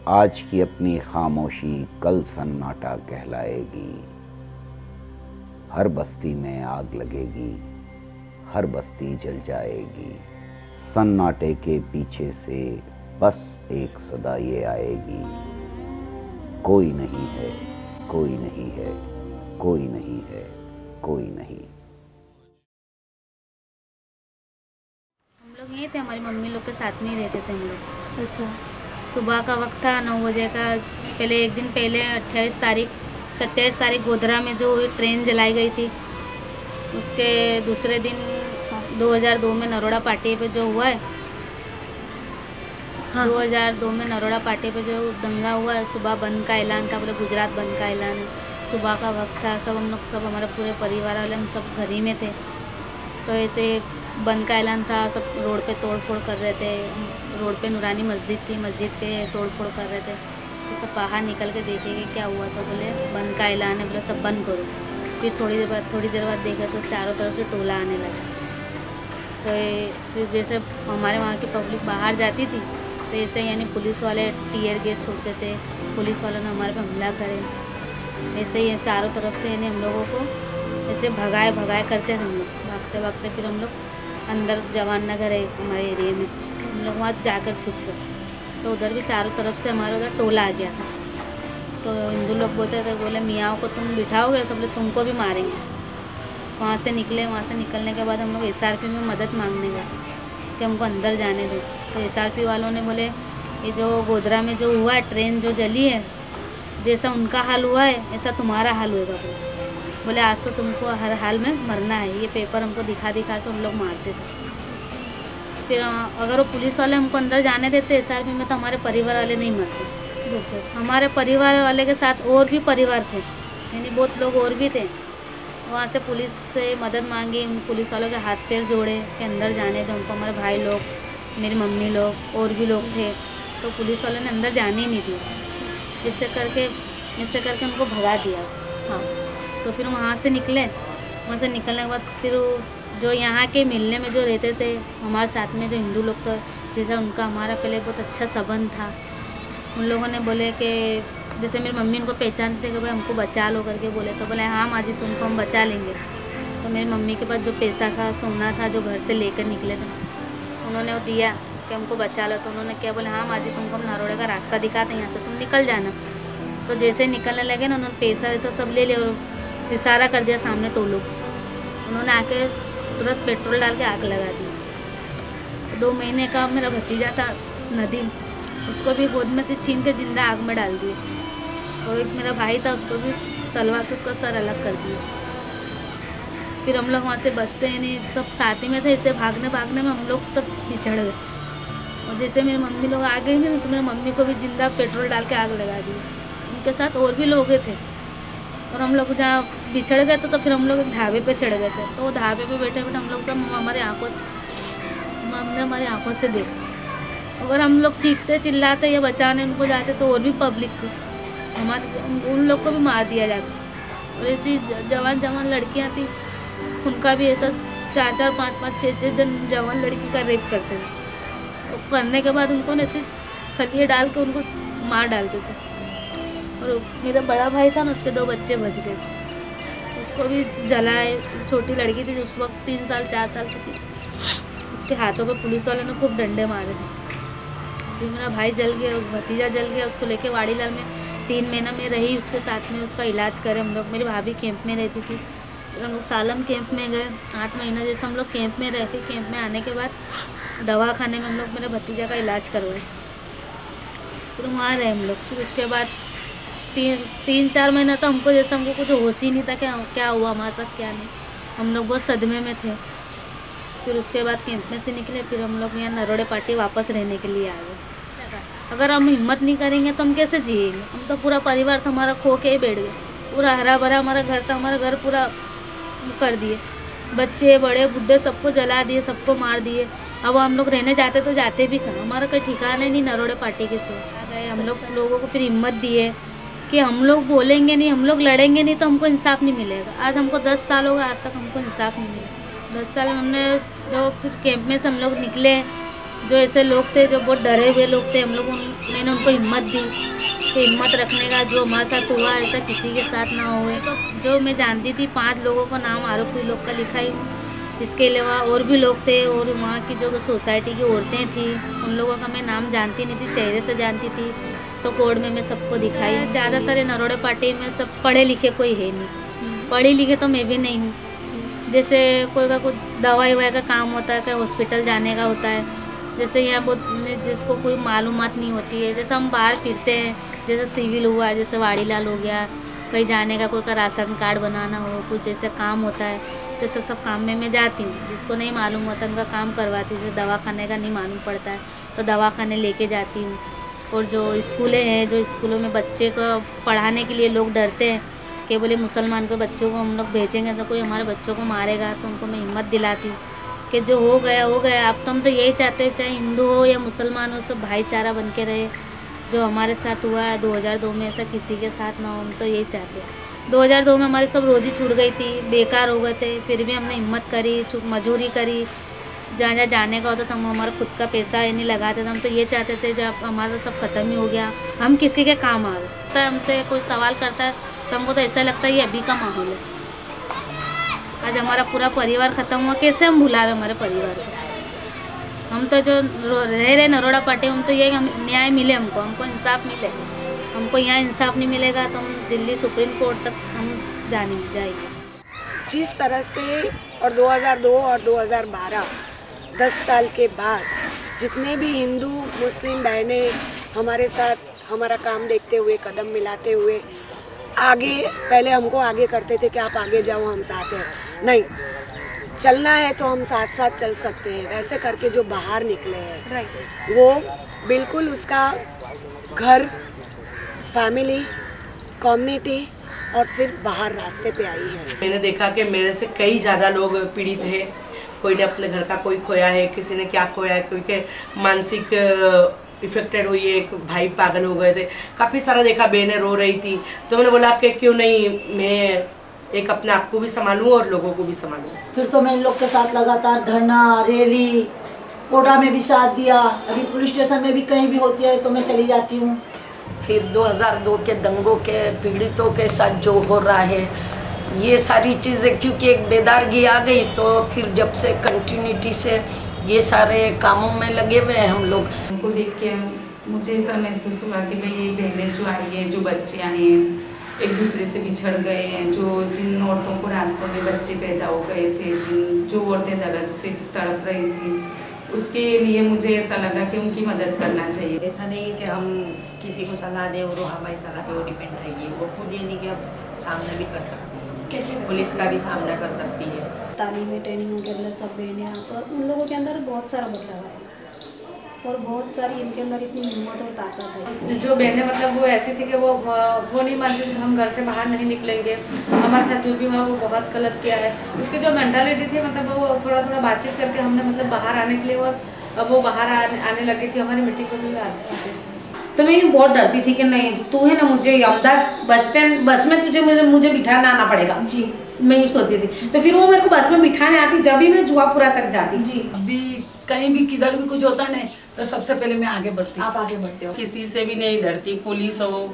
आज की अपनी खामोशी कल सन्नाटा कहलाएगी। हर बस्ती में आग लगेगी, हर बस्ती जल जाएगी। सन्नाटे के पीछे से बस एक सदा ये आएगी, कोई नहीं है, कोई नहीं है, कोई नहीं है, कोई नहीं। हम लोग यहीं थे, हमारी मम्मी लोग के साथ में ही रहते थे हम लोग। अच्छा। सुबह का वक्त था 9 बजे का। पहले एक दिन पहले 27 तारीख गोधरा में जो ट्रेन जलाई गई थी, उसके दूसरे दिन 2002 में नरोड़ा पार्टी पे जो हुआ है, हाँ। 2002 में नरोड़ा पार्टी पे जो दंगा हुआ है, सुबह बंद का ऐलान था, बोले गुजरात बंद का ऐलान है। सुबह का वक्त था, सब हम लोग सब हमारे पूरे परिवार वाले हम सब घर ही में थे। तो ऐसे बंद का ऐलान था, सब रोड पे तोड़ फोड़ कर रहे थे। रोड पे नूरानी मस्जिद थी, मस्जिद पे तोड़ फोड़ कर रहे थे। तो सब बाहर निकल के देखेंगे क्या हुआ, तो बोले बंद का ऐलान है, बोले सब बंद करो। फिर थोड़ी देर बाद देखे तो चारों तरफ से टोला आने लगा। तो फिर जैसे हमारे वहाँ की पब्लिक बाहर जाती थी, तो ऐसे यानी पुलिस वाले टीयर गैस छोड़ते थे, पुलिस वालों ने हमारे पे हमला करे। ऐसे ही चारों तरफ से यानी हम लोगों को ऐसे भगाए करते थे हम लोग। भागते फिर हम लोग अंदर जवान नगर है हमारे एरिया में, हम लोग वहाँ जाकर छुप गए। तो उधर भी चारों तरफ से हमारे उधर टोला आ गया था। तो हिंदू लोग बोलते थे, बोले मियाँ को तुम बिठाओगे तो बोले तुमको भी मारेंगे। वहाँ से निकले, वहाँ से निकलने के बाद हम लोग SRP में मदद मांगने गए कि हमको अंदर जाने दो। तो SRP वालों ने बोले ये जो गोधरा में जो हुआ है, ट्रेन जो जली है, जैसा उनका हाल हुआ है ऐसा तुम्हारा हाल होगा। बोले आज तो तुमको हर हाल में मरना है। ये पेपर हमको दिखा के उन लोग मारते थे। फिर अगर वो पुलिस वाले हमको अंदर जाने देते SRP में, तो हमारे परिवार वाले नहीं मरते। हमारे परिवार वाले के साथ और भी परिवार थे, यानी बहुत लोग और भी थे। वहाँ से पुलिस से मदद मांगी, उन पुलिस वालों के हाथ पैर जोड़े कि अंदर जाने दो हमको। हमारे भाई लोग, मेरी मम्मी लोग और भी लोग थे, तो पुलिस वालों ने अंदर जाने ही नहीं दिया। इससे करके उनको भगा दिया। हाँ, तो फिर वहाँ से निकले। वहाँ से निकलने के बाद फिर जो यहाँ के मिलने में जो रहते थे हमारे साथ में, जो हिंदू लोग, तो जैसा उनका हमारा पहले बहुत अच्छा संबंध था, उन लोगों ने बोले कि जैसे मेरी मम्मी उनको पहचानते थे कि भाई हमको बचा लो करके बोले, तो बोले हाँ माँ जी तुमको हम बचा लेंगे। तो मेरी मम्मी के पास जो पैसा था, सोना था, जो घर से लेकर निकले थे, उन्होंने वो दिया कि हमको बचा लो। तो उन्होंने क्या बोले, हाँ माँ जी तुमको हम नरोड़े का रास्ता दिखाते हैं, यहाँ से तुम निकल जाना। तो जैसे निकलने लगे ना, उन्होंने पैसा वैसा सब ले लिया और इशारा कर दिया सामने टोलो। उन्होंने आके तुरंत पेट्रोल डाल के आग लगा दी। 2 महीने का मेरा भतीजा था नदीम, उसको भी गोद में से छीन के जिंदा आग में डाल दिए। और एक मेरा भाई था, उसको भी तलवार से उसका सर अलग कर दिया। फिर हम लोग वहाँ से बचते हैं नहीं, सब साथ ही में थे। इससे भागने में हम लोग सब बिछड़ गए। और जैसे मेरी मम्मी लोग आ गए ना, तो मेरी मम्मी को भी जिंदा पेट्रोल डाल के आग लगा दी। उनके साथ और भी लोग थे। और हम लोग जहाँ बिछड़ गए तो फिर हम लोग एक ढाबे पे चढ़ गए थे। तो वो ढाबे पे बैठे हम लोग सब हमारी आंखों से देखा। अगर हम लोग चीखते चिल्लाते या बचाने उनको जाते तो और भी पब्लिक थी हमारे, उन लोग को भी मार दिया जाता। और ऐसी जवान लड़कियां थी, उनका भी ऐसा 4-4, 5-5, 6-6 जन जवान लड़की का रेप करते थे। तो करने के बाद उनको ऐसे सलिए डाल के उनको मार डालते थे। और मेरा बड़ा भाई था ना, उसके 2 बच्चे बच गए, उसको भी जलाए। छोटी लड़की थी, उस वक्त 3 साल 4 साल की थी, उसके हाथों पे पुलिस वालों ने खूब डंडे मारे थे। फिर मेरा भाई जल गया, भतीजा जल गया। उसको लेके वाड़ीलाल में 3 महीना में रही, उसके साथ में उसका इलाज करे हम लोग। मेरी भाभी कैंप में रहती थी, फिर हम लोग सालम कैंप में गए। 8 महीना जैसे हम लोग कैंप में रहे। फिर कैंप में आने के बाद दवाखाने में हम लोग मेरे भतीजा का इलाज करवाए। फिर वहाँ रहे हम लोग। फिर उसके बाद 3-4 महीना तो हमको जैसे हमको कुछ होश ही नहीं था कि क्या हुआ हमारे साथ क्या नहीं। हम लोग बहुत सदमे में थे। फिर उसके बाद कैंप में से निकले, फिर हम लोग यहाँ नरोड़े पार्टी वापस रहने के लिए आ गए। अगर हम हिम्मत नहीं करेंगे तो हम कैसे जिएंगे। हम तो पूरा परिवार था हमारा खो के ही बैठ गए। पूरा हरा भरा हमारा घर था, हमारा घर पूरा कर दिए। बच्चे बड़े बूढ़े सबको जला दिए, सबको मार दिए। अब हम लोग रहने जाते तो जाते भी कहाँ, हमारा कोई ठिकाना नहीं नरोड़े पार्टी के सिवा। आ गए हम लोग, लोगों को फिर हिम्मत दिए कि हम लोग बोलेंगे नहीं, हम लोग लड़ेंगे नहीं तो हमको इंसाफ नहीं मिलेगा। आज हमको 10 साल हो गए, आज तक हमको इंसाफ नहीं मिला। 10 साल में हमने जो फिर कैंप में से हम लोग निकले, जो ऐसे लोग थे जो बहुत डरे हुए लोग थे, मैंने उनको हिम्मत दी कि हिम्मत रखने का, जो हमारे साथ हुआ ऐसा किसी के साथ ना हुए। तो जो मैं जानती थी 5 लोगों को नाम आरोपी लोग का लिखा ही हूँ। इसके अलावा और भी लोग थे और वहाँ की जो सोसाइटी की औरतें थी उन लोगों का मैं नाम जानती नहीं थी, चेहरे से जानती थी, तो कोर्ट में मैं सबको दिखाई। ज़्यादातर नरोड़ा पार्टी में सब पढ़े लिखे कोई है नहीं, पढ़ी लिखे तो मैं भी नहीं हूँ। जैसे कोई का कुछ दवाई ववाई का काम होता है, कहीं हॉस्पिटल जाने का होता है, जैसे यहाँ बहुत जिसको कोई मालूमात नहीं होती है, जैसे हम बाहर फिरते हैं, जैसे सिविल हुआ, जैसे वाड़ीलाल हो गया, कहीं जाने का, कोई का राशन कार्ड बनाना हो, कुछ ऐसे काम होता है, तो ऐसे सब काम में मैं जाती हूँ। जिसको नहीं मालूम होता उनका काम करवाती हूँ। दवाखाने का नहीं मालूम पड़ता है तो दवाखाने लेके जाती हूँ। और जो स्कूलें हैं, जो स्कूलों में बच्चे को पढ़ाने के लिए लोग डरते हैं कि बोले मुसलमान के बच्चों को हम लोग भेजेंगे तो कोई हमारे बच्चों को मारेगा, तो उनको मैं हिम्मत दिलाती हूँ कि जो हो गया हो गया। अब तो हम तो यही चाहते हैं, चाहे हिंदू हो या मुसलमान हो, सब भाईचारा बन के रहे। जो हमारे साथ हुआ है 2002 में, ऐसा किसी के साथ ना हो, हम तो यही चाहते हैं। 2002 में हमारी सब रोज़ी छूट गई थी, बेकार हो गए थे, फिर भी हमने हिम्मत करी, मजदूरी करी, जहाँ जहाँ जाने का होता था हम हमारा खुद का पैसा नहीं लगाते थे। हम तो ये चाहते थे जब हमारा सब ख़त्म ही हो गया हम किसी के काम आवे। तो हमसे कोई सवाल करता है तो हमको तो ऐसा लगता है ये अभी का माहौल है। आज हमारा पूरा परिवार ख़त्म हुआ, कैसे हम भुलावे हमारे परिवार को। हम तो जो रह रहे नरोड़ा पार्टी, हम तो ये हम न्याय मिले, हमको इंसाफ मिले। हमको यहाँ इंसाफ नहीं मिलेगा तो हम दिल्ली सुप्रीम कोर्ट तक हम जाएंगे। जिस तरह से और 2002 और 2012 10 साल के बाद जितने भी हिंदू मुस्लिम बहनें हमारे साथ हमारा काम देखते हुए, कदम मिलाते हुए आगे, पहले हमको आगे करते थे कि आप आगे जाओ हम साथ हैं, नहीं चलना है तो हम साथ साथ चल सकते हैं, वैसे करके जो बाहर निकले हैं वो बिल्कुल उसका घर, फैमिली, कम्युनिटी और फिर बाहर रास्ते पे आई है। मैंने देखा कि मेरे से कई ज़्यादा लोग पीड़ित हैं। कोई ने अपने घर का कोई खोया है, किसी ने क्या खोया है, कोई के मानसिक इफेक्टेड हुई है, एक भाई पागल हो गए थे, काफ़ी सारा देखा। बहनें रो रही थी तो मैंने बोला कि क्यों नहीं मैं एक अपने आप को भी संभालूँ और लोगों को भी संभालूँ। फिर तो मैं इन लोग के साथ लगातार धरना, रैली, कोटा में भी साथ दिया, अभी पुलिस स्टेशन में भी कहीं भी होती है तो मैं चली जाती हूँ। फिर 2002 के दंगों के पीड़ितों के साथ जो हो रहा है, ये सारी चीज़ें क्योंकि एक बेदारगी आ गई तो फिर जब से कंटिन्यूटी से ये सारे कामों में लगे हुए हैं हम लोग। उनको देख के मुझे ऐसा महसूस हुआ कि भाई ये बहनें जो आई हैं, जो बच्चे आए हैं, एक दूसरे से बिछड़ गए हैं, जिन औरतों को रास्तों में बच्चे पैदा हो गए थे, जो औरतें दर्द से तड़प रही थी, उसके लिए मुझे ऐसा लगा कि उनकी मदद करना चाहिए। ऐसा नहीं है कि हम किसी को सलाह दें और वो हमारी सलाह पे वो डिपेंड रहेगी, वो खुद ये नहीं कि अब सामना भी कर सकती है, कैसे पुलिस का भी सामना कर सकती है। तालीमी ट्रेनिंगों के अंदर सब बहनें आकर उन लोगों के अंदर बहुत सारा बदलाव है और बहुत सारी इनके अंदर इतनी हिम्मत और ताकत है। जो बहनें मतलब वो ऐसी थी कि वो नहीं मानती थी हम घर से बाहर नहीं निकलेंगे, हमारे साथ जो भी हुआ वो बहुत गलत किया है। उसकी जो मेंटालिटी थी मतलब वो थोड़ा थोड़ा बातचीत करके हमने मतलब बाहर आने के लिए, और वो बाहर आने लगी थी, हमारी मीटिंग को भी आती थी। तो मैं बहुत डरती थी कि नहीं तू है ना, मुझे अहमदाबाद बस स्टैंड बस में मुझे बिठाना आना पड़ेगा जी, मैं यूँ सोचती थी। तो फिर वो मेरे को बस में बिठाने आती जब भी मैं जुआपुरा तक जाती जी। अभी कहीं भी किधर भी कुछ होता है तो सबसे पहले मैं आगे बढ़ती। आप आगे बढ़ते हो? किसी से भी नहीं डरती, पुलिस हो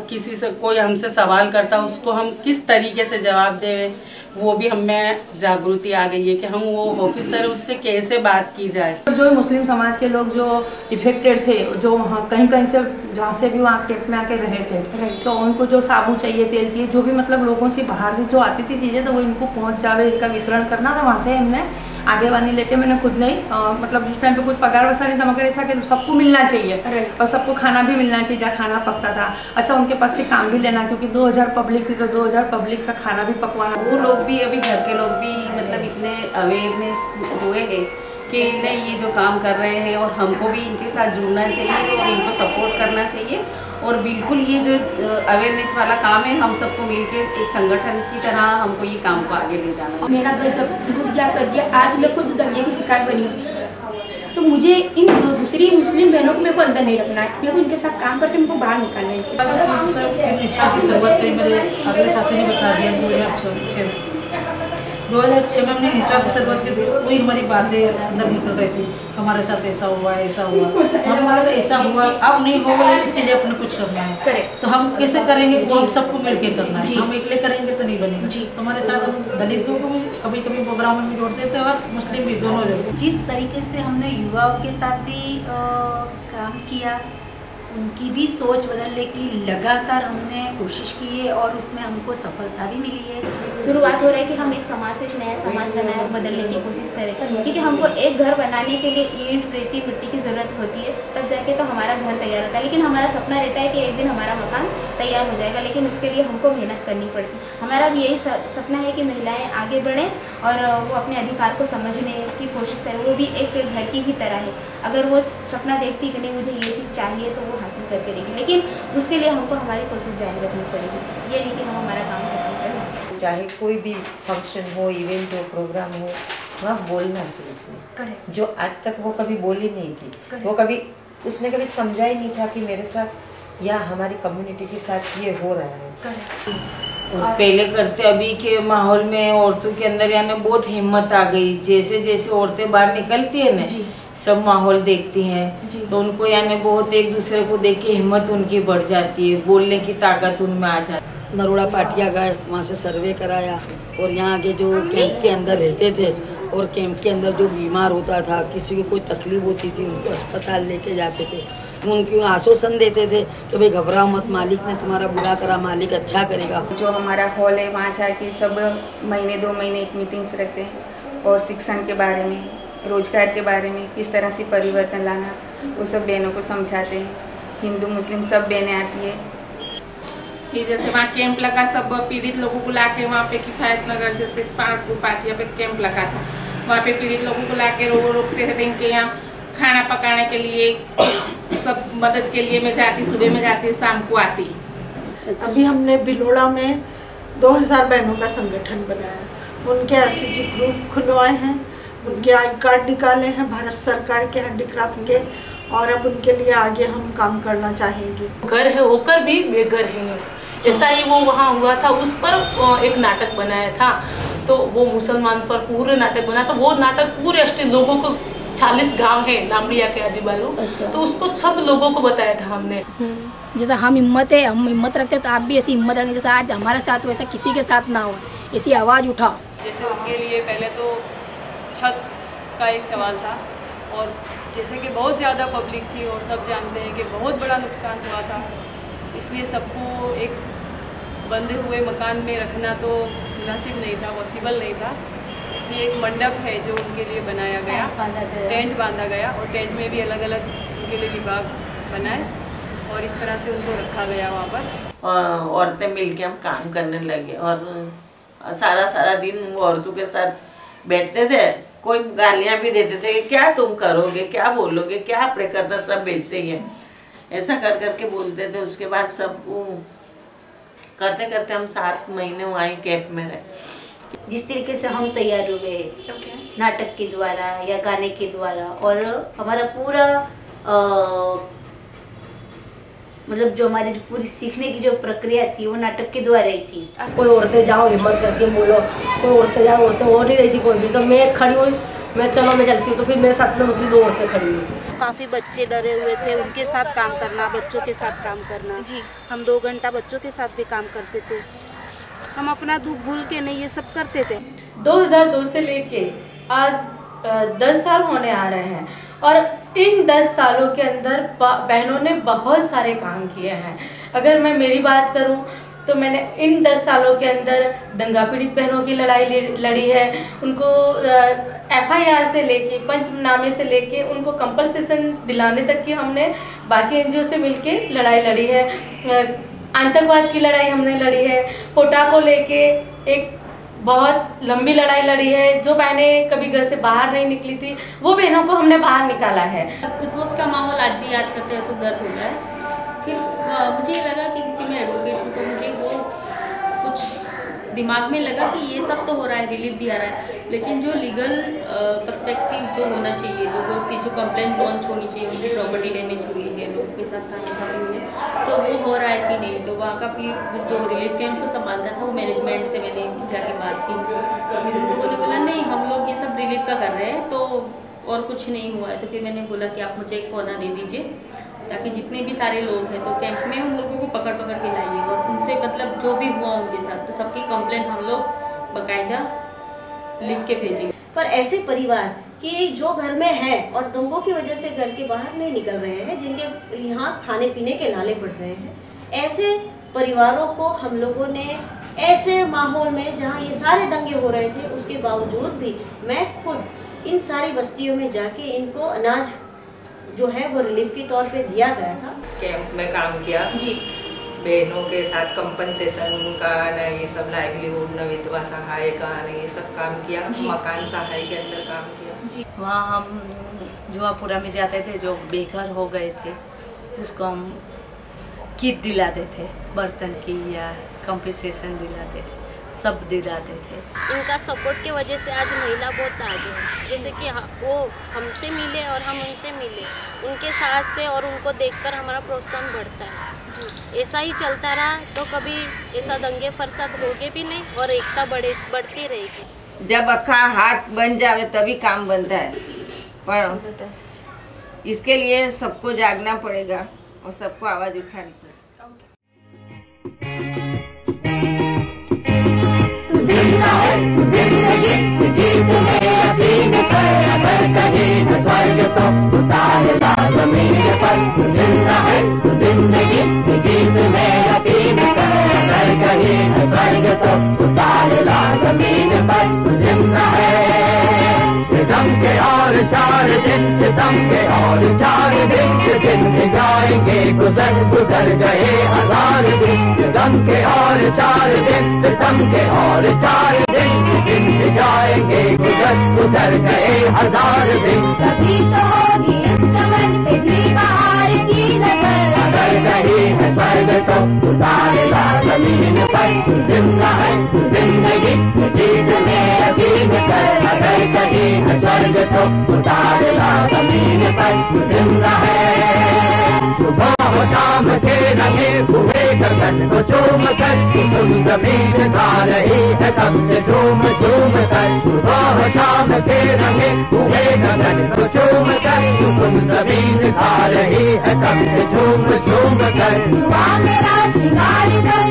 किसी से कोई हमसे सवाल करता उसको हम किस तरीके से जवाब दें, वो भी हमें जागृति आ गई है कि हम वो ऑफिसर उससे कैसे बात की जाए। जो मुस्लिम समाज के लोग जो इफेक्टेड थे, जो वहाँ कहीं कहीं से जहाँ से भी वहाँ कैंप में आके रहे थे, तो उनको जो साबुन चाहिए, तेल चाहिए, जो भी मतलब लोगों से बाहर से जो आती थी चीज़ें तो वो इनको पहुँच जावे, इनका वितरण करना था। वहाँ से हमने आगे वानी लेके मैंने खुद नहीं मतलब जिस टाइम पे कुछ पगार वसा नहीं था मगर ऐसा कि सबको मिलना चाहिए और सबको खाना भी मिलना चाहिए, जहाँ खाना पकता था। अच्छा उनके पास से काम भी लेना, क्योंकि 2000 पब्लिक थी तो 2000 पब्लिक का खाना भी पकवाना। वो लोग भी अभी घर के लोग भी मतलब इतने अवेयरनेस हुए हैं कि नहीं ये जो काम कर रहे हैं और हमको भी इनके साथ जुड़ना चाहिए और इनको सपोर्ट करना चाहिए। और बिल्कुल ये जो अवेयरनेस वाला काम है हम सबको मिलके एक संगठन की तरह हमको ये काम को आगे ले जाना है। मेरा घर जब टूट गया कर दिया, आज मैं खुद दंगे की शिकार बनी, तो मुझे इन दूसरी मुस्लिम बहनों को मेरे को अंदर नहीं रखना है, मेरे को इनके साथ काम करके मेरे को बाहर निकालना है। की शुरुआत करी, मेरे अगले साथी ने बता दिया 2006 में 2006 में हमने निशा की शरबत की थी, वही हमारी बातें अंदर निकल रही थी, हमारे साथ ऐसा हुआ ऐसा हुआ, तो हमें बोला था ऐसा हुआ अब नहीं होगा, इसके लिए अपने कुछ करना है। करेक्ट। तो हम कैसे करेंगे, वो हम सबको मिलके करना है, हम अकेले करेंगे तो नहीं बनेगा। तो हमारे साथ हम दलितों को भी कभी कभी प्रोग्राम में जोड़ते थे और मुस्लिम भी, दोनों लोग। जिस तरीके से हमने युवाओं के साथ भी काम किया, उनकी भी सोच बदलने की लगातार हमने कोशिश की है और उसमें हमको सफलता भी मिली है। शुरुआत हो रहा है कि हम एक समाज से एक नया समाज बनाए बदलने की कोशिश करें, क्योंकि हमको एक घर बनाने के लिए ईंट रेती मिट्टी की ज़रूरत होती है, तब जाके तो हमारा घर तैयार होता है। लेकिन हमारा सपना रहता है कि एक दिन हमारा मकान तैयार हो जाएगा, लेकिन उसके लिए हमको मेहनत करनी पड़ती। हमारा भी यही सपना है कि महिलाएँ आगे बढ़ें और वो अपने अधिकार को समझने की कोशिश करें। वो भी एक घर की ही तरह है, अगर वो सपना देखती कि नहीं मुझे ये चीज़ चाहिए तो वो हासिल करके रहेगी, लेकिन उसके लिए हमको हमारी कोशिश जारी रखनी पड़ेगी। ये नहीं कि हम हमारा काम खत्म करें। चाहे कोई भी फंक्शन हो, इवेंट हो, प्रोग्राम हो, वहाँ बोलना शुरू किया, जो आज तक वो कभी बोली नहीं थी। वो कभी उसने कभी समझा ही नहीं था कि मेरे साथ या हमारी कम्युनिटी के साथ ये हो रहा है। और पहले करते अभी के माहौल में औरतों के अंदर यानी बहुत हिम्मत आ गई। जैसे जैसे औरतें बाहर निकलती है ना, सब माहौल देखती हैं तो उनको यानी बहुत एक दूसरे को देख के हिम्मत उनकी बढ़ जाती है, बोलने की ताकत उनमें आ जाती है। नरोड़ा पाटिया गए, वहाँ से सर्वे कराया और यहाँ के जो कैंप के अंदर रहते थे और कैंप के अंदर जो बीमार होता था, किसी को कोई तकलीफ होती थी, उनको अस्पताल लेके जाते थे। उनको आश्वासन देते थे कि भाई घबराओ मत, मालिक ने तुम्हारा बुरा करा, मालिक अच्छा करेगा। जो हमारा हॉल है वहाँ जाके सब महीने 2 महीने एक मीटिंग्स रखते हैं और शिक्षण के बारे में, रोजगार के बारे में किस तरह से परिवर्तन लाना, वो सब बहनों को समझाते हैं। हिंदू मुस्लिम सब बहनें आती है। कि जैसे वहाँ कैंप लगा, सब पीड़ित लोगों को ला के वहाँ पे किफायत नगर जैसे पाटिया पे कैंप लगा था, वहाँ पे पीड़ित लोगों को ला के रोकते थे। इनके यहाँ खाना पकाने के लिए सब मदद के लिए मैं जाती, सुबह में जाती, शाम को आती। अभी हमने भिलोड़ा में 2000 बहनों का संगठन बनाया, उनके एसएचजी ग्रुप खुलवाए हैं, उनके आई कार्ड निकाले हैं भारत सरकार के हैंडीक्राफ्ट के, और अब उनके लिए आगे हम काम करना चाहेंगे। घर है होकर भी बेघर है, ऐसा ही वो वहाँ हुआ था। उस पर एक नाटक बनाया था, तो वो मुसलमान पर पूरे नाटक बना था। वो नाटक पूरे एसटी लोगों को, 40 गांव है नामड़िया के आजू-बाजू, तो उसको सब लोगों को बताया था हमने। जैसा हम हिम्मत है, हम हिम्मत रखते हैं तो आप भी ऐसी हिम्मत रखें जैसा आज हमारे साथ, वैसा किसी के साथ ना हो, ऐसी आवाज़ उठाओ। जैसे उनके लिए पहले तो छत का एक सवाल था, और जैसे कि बहुत ज़्यादा पब्लिक थी और सब जानते हैं कि बहुत बड़ा नुकसान हुआ था, इसलिए सबको एक बंधे हुए मकान में रखना तो मुनासिब नहीं था, पॉसिबल नहीं था। इसलिए एक मंडप है जो उनके लिए बनाया गया, टेंट बांधा गया, और टेंट में भी अलग अलग उनके लिए विभाग बनाए और इस तरह से उनको रखा गया वहाँ पर। औरतें मिलके हम काम करने लगे और सारा दिन वो औरतों के साथ बैठते थे। कोई गालियाँ भी देते थे कि क्या तुम करोगे, क्या बोलोगे, क्या आपने करना, सब वैसे ही है, ऐसा कर करके बोलते थे। उसके बाद सब करते करते हम 7 महीने वहाँ कैंप में रहे। जिस तरीके से हम तैयार हुए नाटक के द्वारा या गाने के द्वारा, और हमारा पूरा मतलब जो हमारी पूरी सीखने की जो प्रक्रिया थी वो नाटक के द्वारा ही थी। कोई औरतें जाओ हिम्मत करके बोलो, कोई औरतें जाओ, औरतें हो नहीं रही थी कोई भी, तो मैं खड़ी हुई, मैं चलो मैं चलती हूँ, तो फिर मेरे साथ में दूसरी 2 औरतें खड़ी हुई। काफ़ी बच्चे डरे हुए थे, उनके साथ काम करना, बच्चों के साथ काम करना। जी, हम 2 घंटा बच्चों के साथ भी काम करते थे। हम अपना दुख भूल के नहीं ये सब करते थे। 2002 से लेके आज 10 साल होने आ रहे हैं, और इन 10 सालों के अंदर बहनों ने बहुत सारे काम किए हैं। अगर मैं मेरी बात करूं तो मैंने इन 10 सालों के अंदर दंगा पीड़ित बहनों की लड़ाई लड़ी है, उनको FIR से लेके, पंचनामे से लेके उनको कंपनसेशन दिलाने तक की हमने बाकी NGO से मिलके लड़ाई लड़ी है। आतंकवाद की लड़ाई हमने लड़ी है, कोटा को लेके एक बहुत लंबी लड़ाई लड़ी है। जो बहनें कभी घर से बाहर नहीं निकली थी, वो बहनों को हमने बाहर निकाला है। उस वक्त का माहौल आज भी याद करते हैं तो दर्द होता है। फिर मुझे ये लगा कि क्योंकि मैं एडवोकेट हूँ तो मुझे वो कुछ दिमाग में लगा कि ये सब तो हो रहा है, रिलीफ भी आ रहा है, लेकिन जो लीगल पर्सपेक्टिव जो होना चाहिए, लोगों की जो कंप्लेंट लॉन्च होनी चाहिए, उनकी प्रॉपर्टी डैमेज हुई है, लोगों के साथ नाइंसाफ़ी हुई है, तो वो हो रहा है कि नहीं। तो वहाँ का फिर जो रिलीफ कैंप को संभालता था वो मैनेजमेंट से मैंने जाके बात की, उन्होंने बोला नहीं हम लोग ये सब रिलीफ का कर रहे हैं, तो और कुछ नहीं हुआ है। तो फिर मैंने बोला कि आप मुझे एक कोना दे दीजिए ताकि जितने भी सारे लोग हैं तो कैंप में उन लोगों को पकड़ पकड़ के लाइए और उनसे मतलब जो भी हुआ उनके साथ तो सबकी कंप्लेंट हम लोग बाकायदा लिख के भेजेंगे। पर ऐसे परिवार कि जो घर में है और दंगों की वजह से घर के बाहर नहीं निकल रहे हैं, जिनके यहाँ खाने पीने के नाले पड़ रहे हैं, ऐसे परिवारों को हम लोगों ने ऐसे माहौल में जहाँ ये सारे दंगे हो रहे थे उसके बावजूद भी मैं खुद इन सारी बस्तियों में जाके इनको अनाज जो है वो रिलीफ के तौर पे दिया गया था। कैंप में काम किया जी, बहनों के साथ कंपनसेशन का ना, ये सब लाइवलीहुड न, विधवा सहाय का ना, ये सब काम किया, मकान सहाय के अंदर काम किया जी। वहाँ हम जुआपुरा में जाते थे, जो बेघर हो गए थे उसको हम किट दिलाते थे, बर्तन की या कंपनसेशन दिलाते थे, सब दिलाते थे। इनका सपोर्ट की वजह से आज महिला बहुत आगे है, जैसे कि वो हमसे मिले और हम उनसे मिले, उनके साथ से और उनको देखकर हमारा प्रोत्साहन बढ़ता है जी। ऐसा ही चलता रहा तो कभी ऐसा दंगे फसाद होगे भी नहीं और एकता बढ़ती रहेगी। जब अक्खा हाथ बन जावे तभी काम बनता है, पर इसके लिए सबको जागना पड़ेगा और सबको आवाज़ उठानी पड़ेगी। और 4 दिन सितम के और 4 दिन जाएंगे गुजर गुजर गए 1000 दिन सितम के और 4 दिन सितम के और 4 दिन जाएंगे गुजर गुजर गए 1000 दिन। कभी तो होगी इस चमन पे भी बहार की नजर, अगर कहीं है स्वर्ग तो उतारेगा जमीन पर, जिंदा है जिंदगी जीत में यकीन कर, अगर कहीं है स्वर्ग तो उतारेगा जमीन पर, जिंदा है। सुबह हो शाम के रंगे हुए गगन को चूम कर, तुम जमीन खा रही है सबसे झूम झूम कर। सुबह हो शाम के रंगे हुए गगन को चूम कर, तुम जमीन खा रही है सबसे झूम झूम कर। मेरा श्रृंगार कर,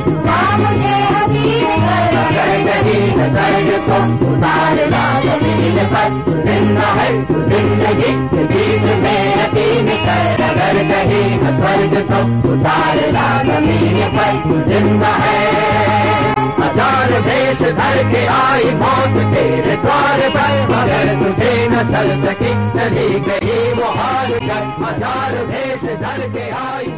मुझे हसीन कर, अगर कहीं है स्वर्ग को उतारेगा जमीन पर, जिंदा है जिंदगी बीच में यकीन कर, अगर कहीं है स्वर्ग तो उतारेगा जमीन पर, जिंदा है। 1000 देश धर के आई मौत तेरे द्वार पर, मगर तुझे न चल सकी चली गई वो हार कर। 1000 देश धर के आई